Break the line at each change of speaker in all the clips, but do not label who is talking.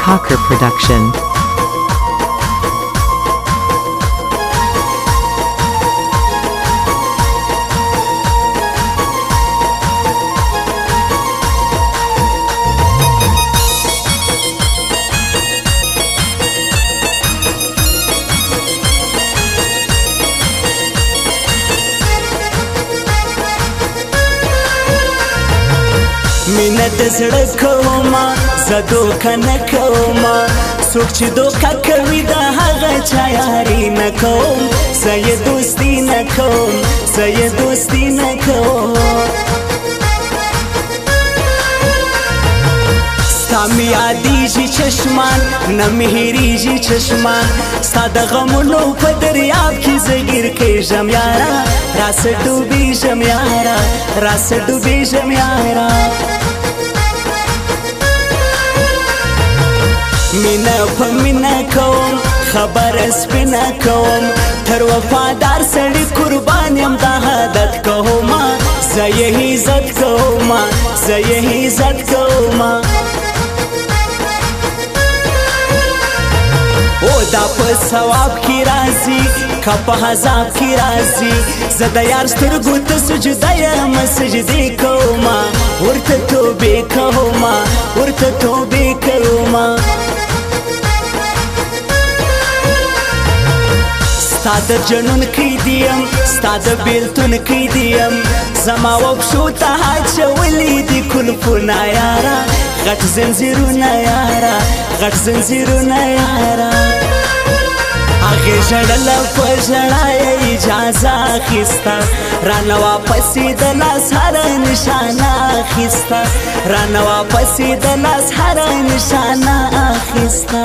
Hawker Production.
Minute सड़कोमा जदो खनकोमा सोच दो कभी दहागा चायारी न कोम सये दोस्ती न कोम सये दोस्ती न कोम सामी आदि जी चश्मान न मेहरी जी चश्मान सादा गमनो पदरियाब की जगीर के जमयारा रास डूबी जमयारा रास डूबी जमयारा मिना फमिना कोम खबर स्पिना कोम थर वफादार सड़ी कुर्बानियम दाहदत कोमा सही इज्जत कोमा सही इज्जत कोमा ओ दा पे सवाब की राजी खप हजाब की राजी ज़दा यार स्तरगुत सुजदाया मसजदी कोमा उर्त तो बेकोमा उर्त तो बेकोमा स्ताद जनून की दियम स्ताद बिल्तुन की दियम जमा वबशूता हाच वलीदी कुलफुना यारा गट जंजीरुना यारा गट जंजीरुना यारा आगे जड़ला पजड़ाया इजाज़ा खिस्ता राना वापसी दला सारा निशाना खिस्ता राना वापसी दला सारा निशाना खिस्ता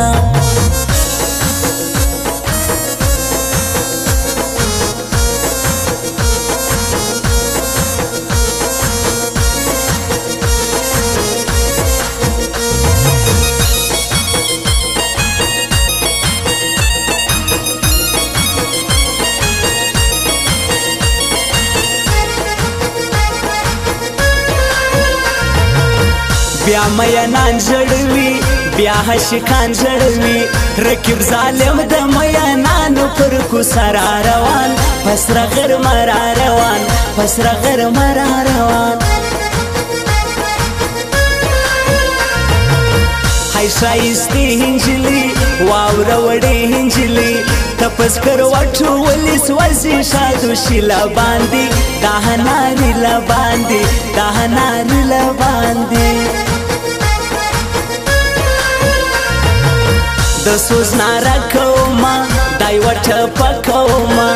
ब्या मयनान जड़वी ब्या हशिकान जड़वी रकीब जालिम द मयनान पर कुसरा रवान पसरा घर मरा रवान पसरा घर मरा रवान हाय शाइस्ती हिंजली वावरवडी हिंजली तपस कर वाटू वलीस वजी शादू शिला बांदी दहनारीला बांदी दहनारीला बांदी दसोज नारा कोमा दाइवट पकोमा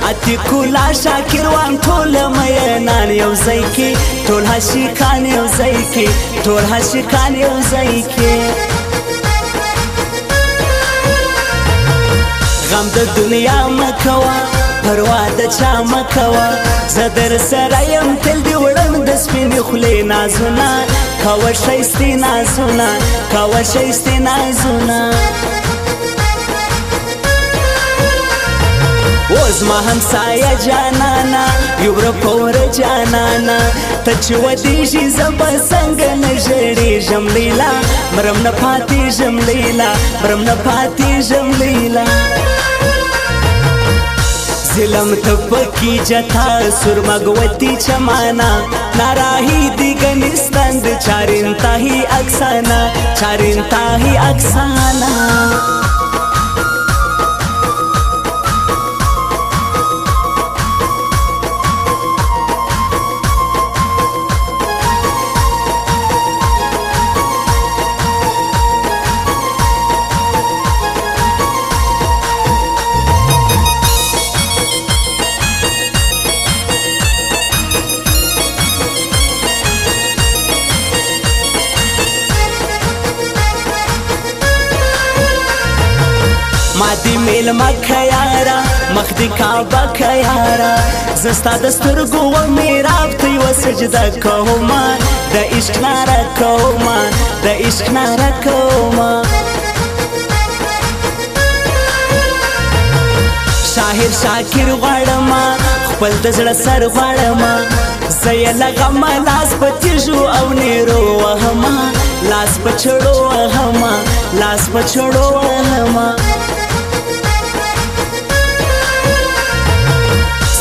अति कुला शाकिर वान टोल मयनान यौजैकी टोल हशिकान यौजैकी टोल हशिकान यौजैकी गम द दुनिया मकवा परवा द चा मकवा जदर सरायम तल दी वड़न द स्पिन खुले नाजुना खवा शैस्ती नाजुना खवा शैस्ती नाजुना ओज़मा हमसाया जानाना युब्र पोर जानाना तचवदीशी जब संग नजरी जमलीला मरम न फाती जमलीला मरम न फाती जमलीला जिलम तपकी जथा सुरमगवती चमाना नाराही दिगनिस्तंद चारिंताही अक्साना चारिंताही अक्साना मादी मेल मखयारा मखदी काबा खयारा जस्ता दस्तुरगु व मेराब ती व सजदा कोमा द इश्क नारा कोमा द इश्क नारा कोमा طاهر شاکر غواړم خپل د زړه سر غواړم زه یې لغمه لاس په تیږو او نیرو وهمه لاس په چړو وهمه لاس په چړو وهمه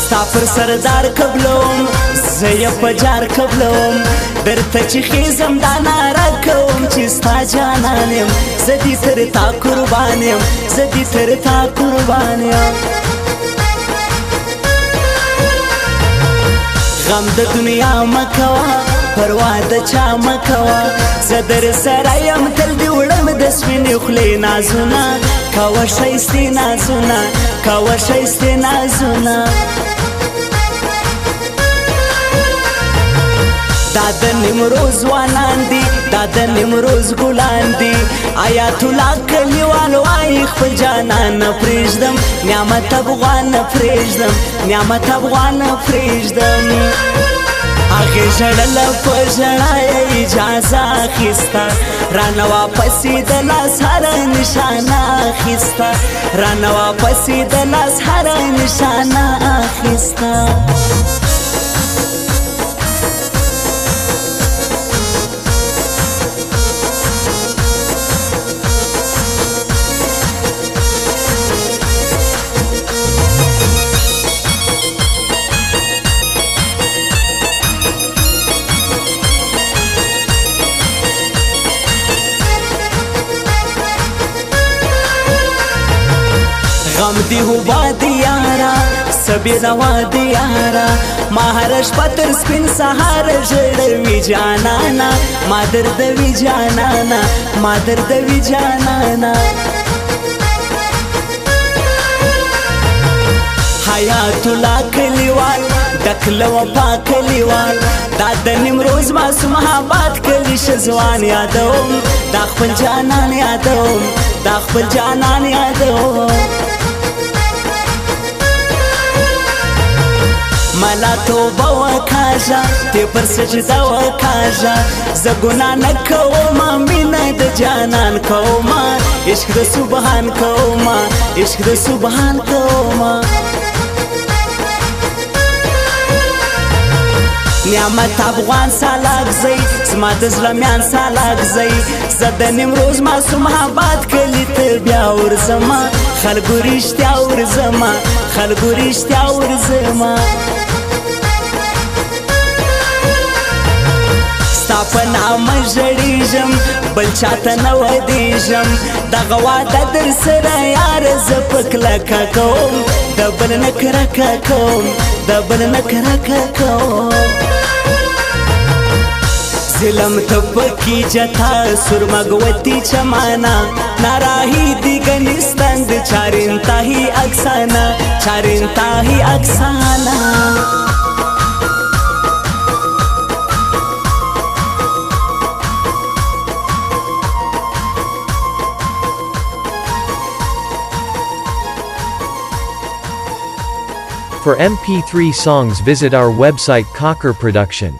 ستا پر سردار قبلوم زه یې په جار قبلوم درته چې خیزم دا ناره کوم چې ستا جانان یم زه دې تر تا قربان یم زه دې تر تا قربان یم غم د دنیا مکوه پروا د چا مکوه زه در سره یم تل دې وړم د سپینې خولې نازونه کوه ښایستې نازونه کوه ښایستې نازونه دا د نیمروز ځوانان دي دا د نیمروز ګلان دي آیات الله کلیوال وایي خپل جانان نه پرېږدم نعمت افغان نه پرېږدم نعمت افغان نه پرېږدم هغې ژړله په ژړا یې اجازه اخیسته رانه واپس یې د لاس هره نشانه اخیسته رانه واپس یې د لاس هره نشانه اخیسته غم دی هوا دی یارا سبی روا دی یارا ما هر شپه تر سپین سهار ژړوي جانانا ما دردوي جانانا ما دردوي جانانا حیات الله کلیوال دکله وفا کلیوال دا د نیمروز معصوم آباد کلی شزوان یادوم دا خپل جانان یادوم دا خپل جانان یادوم ملا توبه وکاژه تی پر سجده وکاژه زه ګناه نه کوم مینه د جانان کوم عشق د سبحان کوم عشق د سبحان کوم نعمت افغان سالاک زی زما د زړه میان سالاک زی زه د نیمروز معصوم آباد کلي ته بیا ورځمه خلکو رښتیا ورځمه خلکو رښتیا ورځمه ستا په نامه ژړېږم بل چاته نه ودېږم دغه واده در سره یاره زه په کلکه کوم د بل نه کرکه کوم د بل نه کرکه کوم ظلم ته پکې جتا سرمګوتی چمانا ناراهی دیګنستان د چارینتاهی اکسانا چارینتاهی اکسانا
For MP3 songs visit our website Cocker Production.